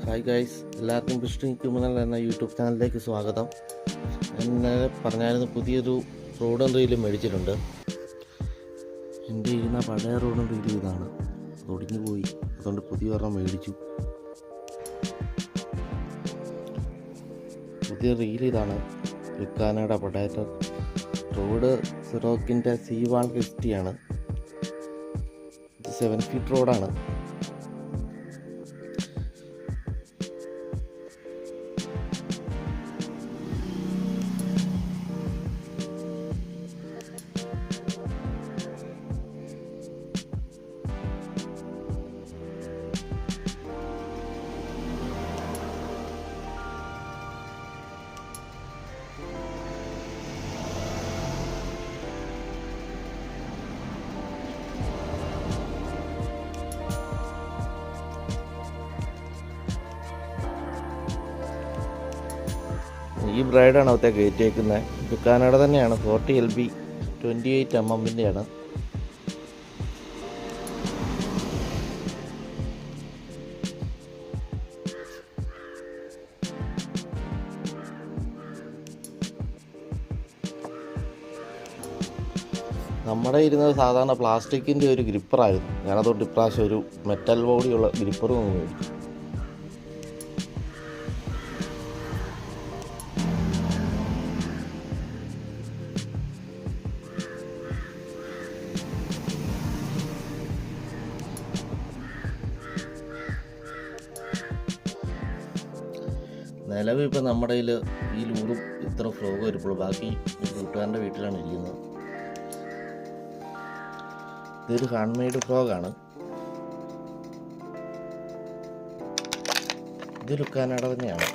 Hi guys, എല്ലാവർക്കും വിഷ്ണു കുമണൽ എന്ന YouTube ചാനലിലേക്ക് സ്വാഗതം. ഇന്നലെ പറഞ്ഞായിരുന്നു പുതിയൊരു റോഡും റീലും മേടിച്ചിട്ടുണ്ട്. എൻ്റെ ഇരുന്ന പഴയ റോഡും റീലും ഇതാണ്, ഒടിഞ്ഞു പോയി. അതുകൊണ്ട് പുതിയ ഒരെണ്ണം മേടിച്ചു. പുതിയ റീൽ ഇതാണ്, ലുക്കാനയുടെ പൊട്ടാറ്റോ റോഡ്. സിറോക്കിൻ്റെ C150 ആണ്. ഇത് 7 ഫീറ്റ് റോഡാണ്. ഈ ബ്രൈഡാണ് അകത്തെ കയറ്റിയേക്കുന്നത്. ദുക്കാനയുടെ തന്നെയാണ്. 40 LB 28 mm ആണ്. നമ്മുടെ ഇരുന്നത് സാധാരണ പ്ലാസ്റ്റിക്കിൻ്റെ ഒരു ഗ്രിപ്പറായിരുന്നു. ഞാനതുകൊണ്ട് ഇപ്രാവശ്യം ഒരു മെറ്റൽ ബോഡിയുള്ള ഗ്രിപ്പറും ഒന്ന് മേടിച്ചു. നിലവിൽ ഇപ്പം നമ്മുടെ കയ്യിൽ ഈ ലൂറും ഇത്ര ഫ്ലോഗ് വരുമ്പോൾ ബാക്കി കൂട്ടുകാരൻ്റെ വീട്ടിലാണ് ഇരിക്കുന്നത്. ഇതൊരു ഹാൻഡ് മെയ്ഡ് ഫ്ലോഗാണ്. ഇത് ലുക്കാനയുടെ തന്നെയാണ്.